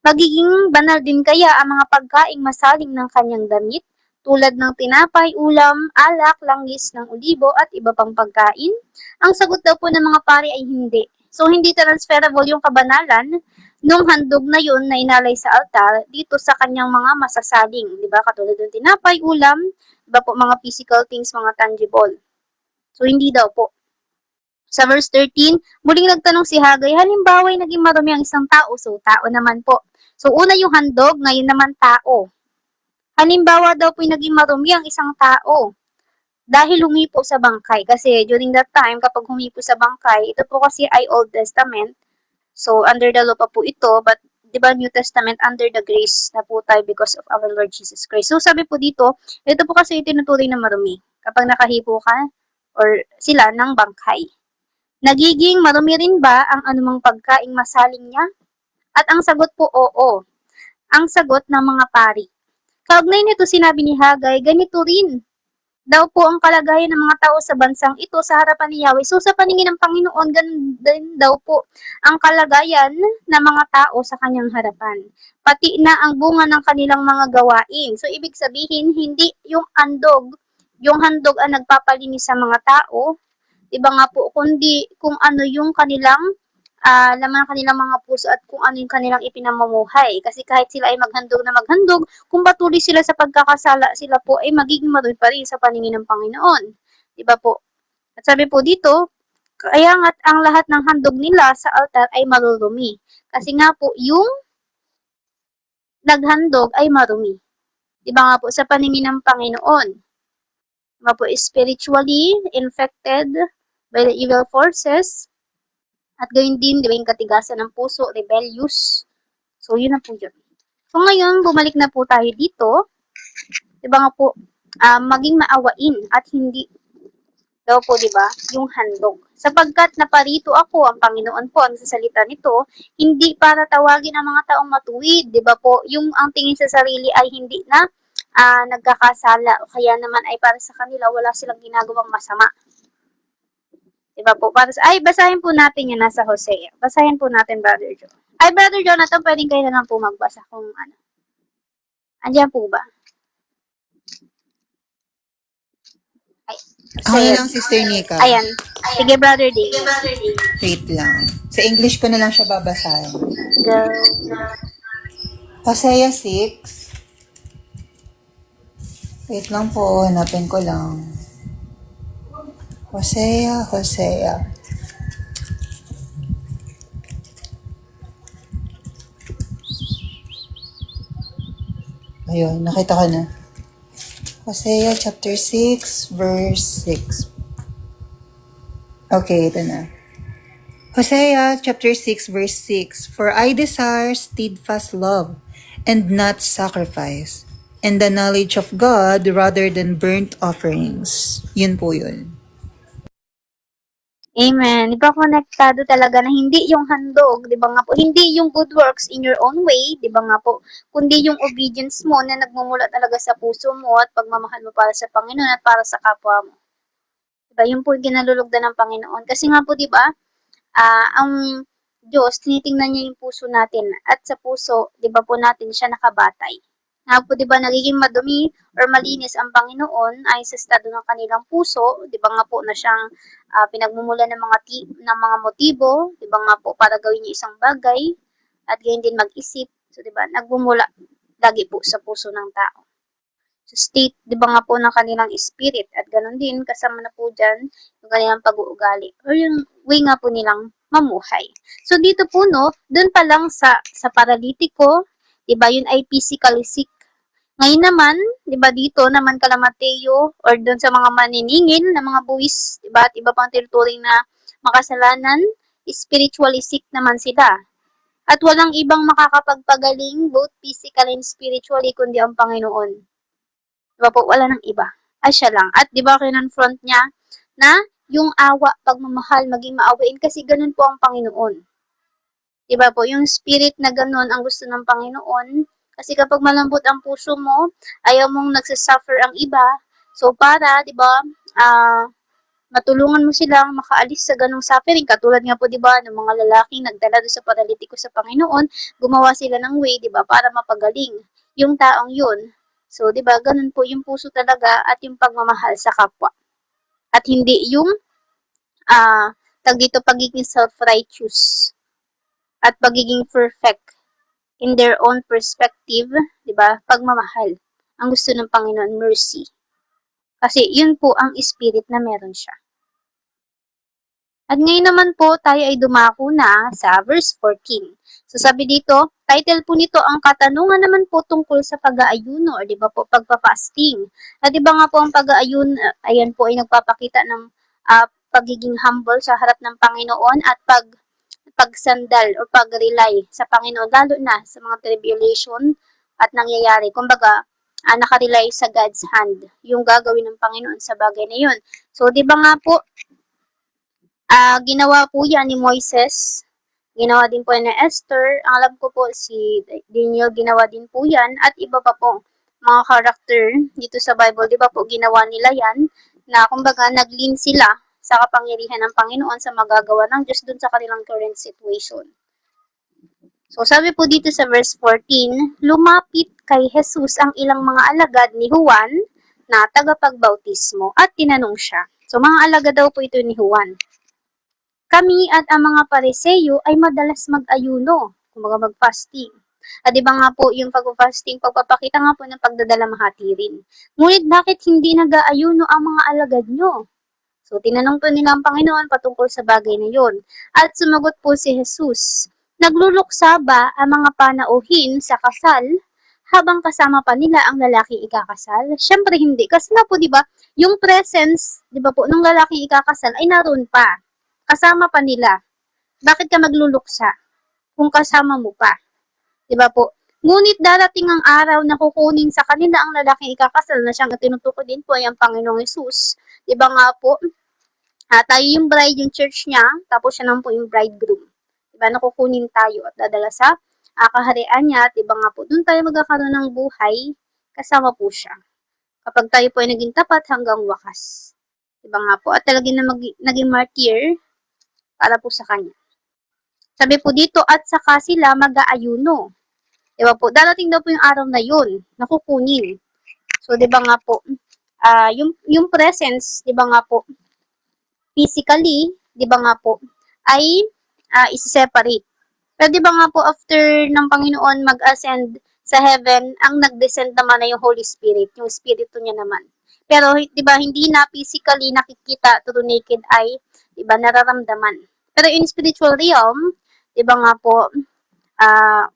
Magiging banal din kaya ang mga pagkaing masaling ng kanyang damit, tulad ng tinapay, ulam, alak, langgis ng olibo at iba pang pagkain? Ang sagot daw po ng mga pari ay hindi. So, hindi transferable yung kabanalan nung handog na yun na inalay sa altar dito sa kanyang mga masasaling. Diba? Katulad ng tinapay, ulam, diba po mga physical things, mga tangible. So, hindi daw po. Sa verse 13, muling nagtanong si Hagay, halimbawa ay naging marumi ang isang tao. So, tao naman po. So, una yung handog, ngayon naman tao. Halimbawa daw po naging marumi ang isang tao dahil humipo sa bangkay. Kasi during that time, kapag humipo sa bangkay, ito po kasi ay Old Testament. So, under the law pa po ito, but di ba New Testament, under the grace na po tayo because of our Lord Jesus Christ. So, sabi po dito, ito po kasi itinuturing na marumi kapag nakahipo ka or sila ng bangkay. Nagiging marumi rin ba ang anumang pagkaing masaling niya? At ang sagot po, oo. Ang sagot ng mga pari. Kaugnay nito sinabi ni Hagay, ganito rin daw po ang kalagayan ng mga tao sa bansang ito sa harapan ni Yahweh. So sa paningin ng Panginoon, ganun din daw po ang kalagayan ng mga tao sa kanyang harapan. Pati na ang bunga ng kanilang mga gawain. So ibig sabihin, hindi yung handog ang nagpapalinis sa mga tao, iba nga po, kundi kung ano yung kanilang laman ng kanilang mga puso at kung ano yung kanilang ipinamumuhay. Kasi kahit sila ay maghandog na maghandog, kung patuloy sila sa pagkakasala, sila po ay magiging maroon pa rin sa paningin ng Panginoon. Diba po? At sabi po dito, kaya nga't ang lahat ng handog nila sa altar ay marurumi. Kasi nga po, yung naghandog ay marumi. Diba nga po, sa paningin ng Panginoon. Diba po, spiritually infected by the evil forces. At gayon din, di ba, yung katigasan ng puso, rebellious. So, yun na po yun. So, ngayon, bumalik na po tayo dito. Di ba nga po, maging maawain at hindi daw po, di ba, yung handog. Sapagkat naparito ako, ang Panginoon po, ang sasalita nito, hindi para tawagin ang mga taong matuwid, di ba po, yung ang tingin sa sarili ay hindi na nagkakasala, o kaya naman ay para sa kanila, wala silang ginagawang masama. Diba po? Basahin po natin yan nasa Hosea. Basahin po natin, Brother Joe. Brother Jonathan, pwedeng kayo na lang po magbasa kung ano. Andiyan po ba? Ako na lang, Sister Nika. Ayan. Sige, Brother D. Wait lang. Sa English ko na lang siya babasahin. Go. Hosea 6. Wait lang po, hanapin ko lang. Hosea. Ayun, nakita ko na. Hosea chapter 6, verse 6. Okay, ito na. Hosea chapter 6, verse 6. For I desire steadfast love and not sacrifice, and the knowledge of God rather than burnt offerings. Yun po yun. Amen. Di ba konektado talaga na hindi yung handog, di ba nga po, hindi yung good works in your own way, di ba nga po, kundi yung obedience mo na nagmumula talaga sa puso mo at pagmamahal mo para sa Panginoon at para sa kapwa mo. Di ba? Yun po yung ginalulugdan ng Panginoon. Kasi nga po, di ba, ang Diyos, tinitingnan niya yung puso natin at sa puso, di ba po natin siya nakabatay. Nga po, di ba, nagiging madumi or malinis ang Panginoon ay sa estado ng kanilang puso, di ba nga po na siyang pinagmumula ng mga motibo, di ba nga po, para gawin niya isang bagay at gayon din mag-isip. So, di ba, nagmumula lagi po sa puso ng tao. So, state, di ba nga po, ng kanilang spirit at ganoon din, kasama na po dyan yung kanilang pag-uugali or yung way nga po nilang mamuhay. So, dito po, no, dun pa lang sa paralitiko, diba, yun ay physically sick. Ngayon naman, 'di ba dito naman kala Mateo or doon sa mga maniningil na mga buwis, 'di ba, at iba pang tinuturing na makasalanan, spiritually sick naman sila. At walang ibang makakapagpagaling both physically and spiritually kundi ang Panginoon. 'Di ba po, wala nang iba. Siya lang. At 'di ba kinonfront niya na yung awa, pagmamahal, maging maawain kasi ganun po ang Panginoon. 'Di ba po, yung spirit na ganun ang gusto ng Panginoon. Kasi kapag malambot ang puso mo, ayaw mong nagsasuffer ang iba. So para, 'di ba, matulungan mo silang makaalis sa ganung suffering. Katulad nga po, 'di ba, ng mga lalaking nagdala doon sa paralitiko sa Panginoon, gumawa sila ng way, 'di ba, para mapagaling yung taong yun. So, 'di ba, ganun po yung puso talaga at yung pagmamahal sa kapwa. At hindi yung dito pagiging self-righteous at pagiging perfect in their own perspective, 'di ba? Pagmamahal. Ang gusto ng Panginoon, mercy. Kasi yun po ang spirit na meron siya. At ngayon naman po, tayo ay dumako na sa verse 14. So sabi dito, title po nito, ang katanungan naman po tungkol sa pag-aayuno, o di ba po, pagpa-fasting. At di ba nga po ang pag-aayun, ayan po ay nagpapakita ng pagiging humble sa harap ng Panginoon at pagsandal o pag-rely sa Panginoon, lalo na sa mga tribulation at nangyayari. Kumbaga, nakarely sa God's hand, yung gagawin ng Panginoon sa bagay na yun. So, di ba nga po, ginawa po yan ni Moises, ginawa din po yan ni Esther, ang alam ko po si Daniel ginawa din po yan, at iba pa po mga character dito sa Bible, di ba po ginawa nila yan, na kumbaga naglin sila sa kapangyarihan ng Panginoon sa magagawa ng Diyos dun sa kanilang current situation. So sabi po dito sa verse 14, lumapit kay Jesus ang ilang mga alagad ni Juan na tagapagbautismo at tinanong siya. So mga alagad daw po ito ni Juan. Kami at ang mga Pariseyo ay madalas mag-ayuno, kumbaga mag-fasting. At diba nga po yung pag-fasting, pagpapakita nga po ng pagdadalamhati rin. Ngunit bakit hindi nag-aayuno ang mga alagad nyo? So tinanong po nila ang Panginoon patungkol sa bagay na yon. At sumagot po si Jesus, nagluluksa ba ang mga panauhin sa kasal habang kasama pa nila ang lalaking ikakasal? Syempre hindi. Kasi na po, di ba, yung presence, di ba po, nung lalaking ikakasal ay naroon pa. Kasama pa nila. Bakit ka magluluksa kung kasama mo pa? 'Di ba po? Ngunit darating ang araw na kukunin sa kanila ang lalaking ikakasal na siyang tinutukoy din po ay ang Panginoong Hesus. 'Di ba nga po? Tayo yung bride, yung church niya, tapos siya naman po yung bridegroom. 'Di ba? Nakukunin tayo at dadala sa kaharian niya. 'Di ba nga po? Doon tayo magkakaroon ng buhay, kasama po siya. Kapag tayo po ay naging tapat hanggang wakas. 'Di ba nga po? At talagang naging martyr para po sa kanya. Sabi po dito, at saka sila mag-aayuno. Diba po? Darating daw po yung araw na yun, nakukunin. So, diba nga po, yung presence, diba nga po, physically, diba nga po, ay isi-separate. Pero diba nga po, after ng Panginoon mag-ascend sa heaven, ang nag-descend naman na yung Holy Spirit, yung Spirito niya naman. Pero, diba, hindi na physically nakikita to the naked eye, diba, nararamdaman. Pero in spiritual realm, diba nga po,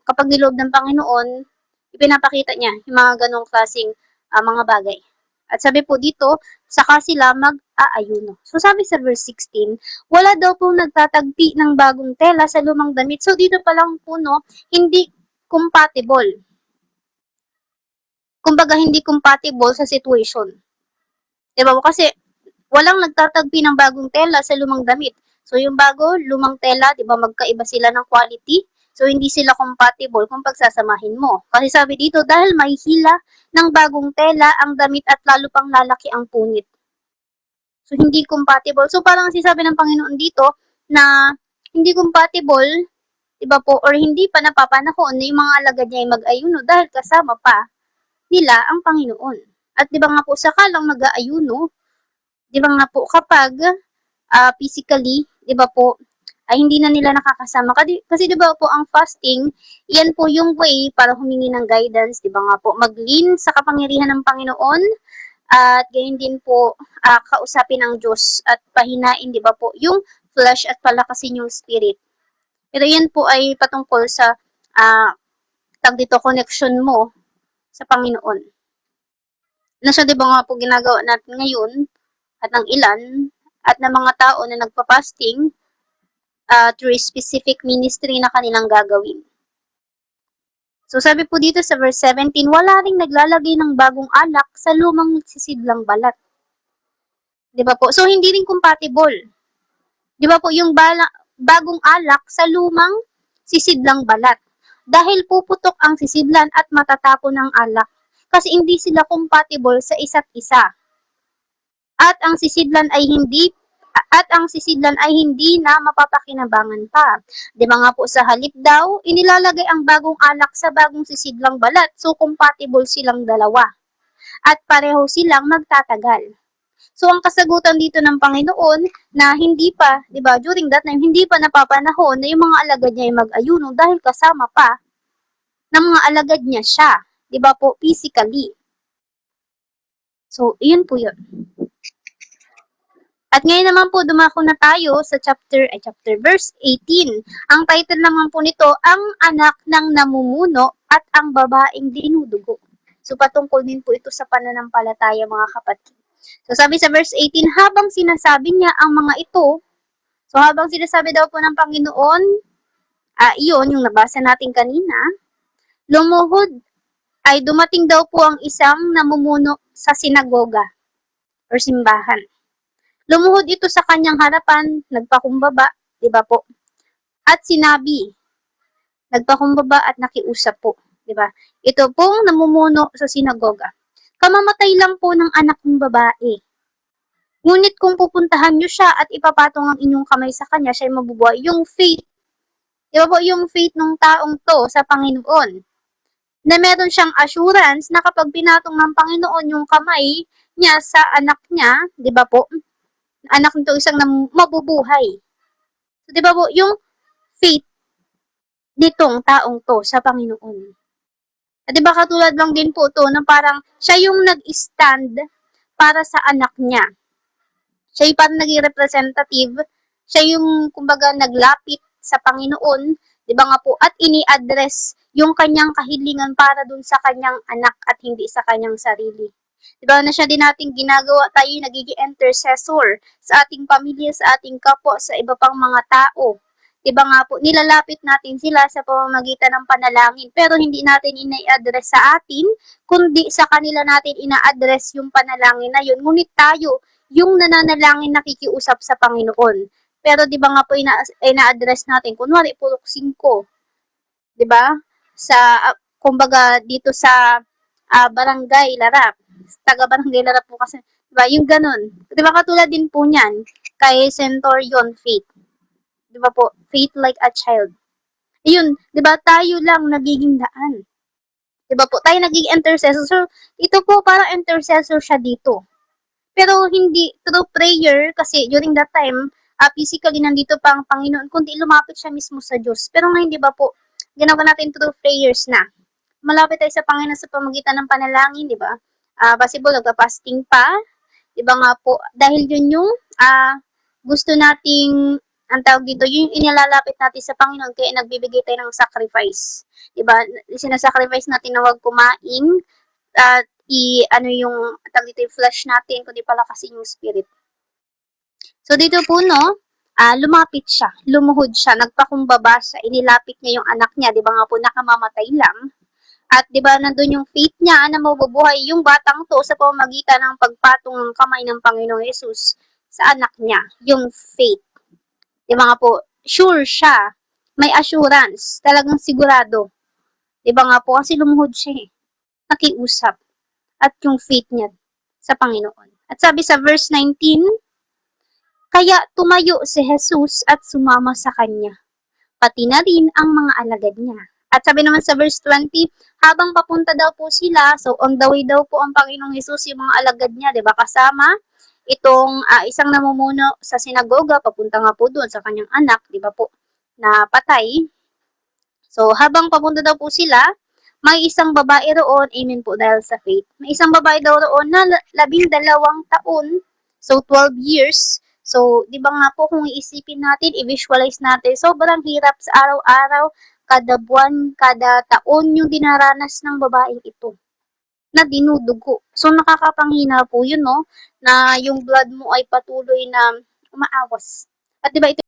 kapag niloob ng Panginoon, ipinapakita niya yung mga ganong klaseng mga bagay. At sabi po dito, saka sila mag-aayuno. So sabi sa verse 16, wala daw pong nagtatagpi ng bagong tela sa lumang damit. So dito pa lang po, no, hindi compatible. Kumbaga, hindi compatible sa situation. Diba po? Kasi walang nagtatagpi ng bagong tela sa lumang damit. So, yung bago, lumang tela, di ba, magkaiba sila ng quality. So, hindi sila compatible kung pagsasamahin mo. Kasi sabi dito, dahil may hila ng bagong tela ang damit at lalo pang lalaki ang punit. So, hindi compatible. So, parang sinasabi ng Panginoon dito na hindi compatible, di ba po, or hindi pa napapanahon na yung mga alagad niya ay mag-ayuno dahil kasama pa nila ang Panginoon. At di ba nga po, saka lang mag-aayuno, di ba nga po, kapag physically, di ba po, ay hindi na nila nakakasama. Kasi di ba po, ang fasting, yan po yung way para humingi ng guidance, di ba nga po, mag-lean sa kapangyarihan ng Panginoon, at gayon din po, kausapin ng Diyos at pahinain, di ba po, yung flesh at palakasin yung spirit. Pero yan po ay patungkol sa, connection mo sa Panginoon. Na siya, di ba nga po ginagawa natin ngayon at ng ilan at ng mga tao na nagpa-fasting through a specific ministry na kanilang gagawin. So sabi po dito sa verse 17, wala ring naglalagay ng bagong alak sa lumang nagsisidlang balat. Di ba po? So hindi rin compatible. Di ba po yung bagong alak sa lumang sisidlang balat. Dahil puputok ang sisidlan at matatapon ng alak. Kasi hindi sila compatible sa isa't isa. At ang sisidlan ay hindi na mapapakinabangan pa. Di ba nga po sa halip daw, inilalagay ang bagong alak sa bagong sisidlang balat. So compatible silang dalawa. At pareho silang magtatagal. So ang kasagutan dito ng Panginoon na hindi pa, di ba, during that time, hindi pa napapanahon na yung mga alagad niya ay mag-ayuno dahil kasama pa ng mga alagad niya siya. Di ba po, physically. So, yun po yun. At ngayon naman po, dumako na tayo sa verse 18. Ang title naman po nito, ang anak ng namumuno at ang babaeng dinudugo. So, patungkol din po ito sa pananampalataya, mga kapatid. So, sabi sa verse 18, habang sinasabi niya ang mga ito, so habang sinasabi daw po ng Panginoon, iyon, yung nabasa natin kanina, lumuhod ay dumating daw po ang isang namumuno sa sinagoga or simbahan. Lumuhod ito sa kanyang harapan, nagpakumbaba, di ba po? At sinabi, nagpakumbaba at nakiusap po, di ba? Ito pong namumuno sa sinagoga. Kamamatay lang po ng anak ng babae. Ngunit kung pupuntahan niyo siya at ipapatong ang inyong kamay sa kanya, siya ay mabubuhay. Yung faith, di ba po, yung faith ng taong to sa Panginoon, na meron siyang assurance na kapag pinatong ng Panginoon yung kamay niya sa anak niya, di ba po, anak nito isang mabubuhay. So, di ba po, yung faith nitong taong to sa Panginoon. At di ba katulad lang din po to na parang siya yung nag-stand para sa anak niya. Siya yung parang naging representative, siya yung kumbaga naglapit sa Panginoon, di ba nga po, at ini-address yung kanyang kahilingan para dun sa kanyang anak at hindi sa kanyang sarili. Diba na siya din nating ginagawa, tayo nagiging intercessor sa ating pamilya, sa ating kapwa, sa iba pang mga tao. Diba nga po, nilalapit natin sila sa pamamagitan ng panalangin, pero hindi natin ina-address sa atin, kundi sa kanila natin ina-address yung panalangin na yun. Ngunit tayo, yung nananalangin nakikiusap sa Panginoon. Pero diba nga po, ina-address natin, kunwari, purok 5, diba? Kumbaga, dito sa barangay Larap, taga-barangay Larap po kasi, diba, yung ganun. Diba katulad din po niyan, kay Centurion Faith. Diba po, faith like a child. Ayun, diba, tayo lang nagiging daan. Diba po, tayo nagiging intercessor. So, ito po, parang intercessor siya dito. Pero hindi through prayer, kasi during that time, physically nandito pa ang Panginoon, kundi lumapit siya mismo sa Diyos. Pero ngayon, diba po, ginawa natin through prayers na. Malapit tayo sa Panginoon sa pamagitan ng panalangin, di ba? Possible, nagpa-fasting pa. Di ba nga po, dahil yun yung gusto nating, ang tawag dito, yung inilalapit natin sa Panginoon, kaya nagbibigay tayo ng sacrifice. Di ba? Sinasacrifice natin na huwag kumain, at yung tawag dito, yung flesh natin, kundi pala kasi yung spirit. So, dito po, no, lumapit siya, lumuhod siya, nagpakumbaba siya, inilapit niya yung anak niya, di ba nga po, nakamamatay lang. At di ba nandun yung faith niya na mabubuhay yung batang to sa pamamagitan ng pagpatong ng kamay ng Panginoong Yesus sa anak niya, yung faith. Di ba nga po, sure siya, may assurance, talagang sigurado. Di ba nga po, kasi lumuhod siya nakiusap, at yung faith niya sa Panginoon. At sabi sa verse 19, kaya tumayo si Jesus at sumama sa kanya, pati na rin ang mga alagad niya. At sabi naman sa verse 20, habang papunta daw po sila, so on the way daw po ang Panginoong Hesus, yung mga alagad niya, di ba, kasama itong isang namumuno sa sinagoga, papunta nga po doon sa kanyang anak, di ba po, na patay. So, habang papunta daw po sila, may isang babae roon, amen po dahil sa faith, may isang babae daw roon na 12 taon, so 12 years, so, di ba nga po, kung iisipin natin, i-visualize natin, sobrang hirap sa araw-araw, kada buwan, kada taon yung dinaranas ng babaeng ito. na dinudugo. So, nakakapanghina po yun, no? Na yung blood mo ay patuloy na umaawas. At diba ito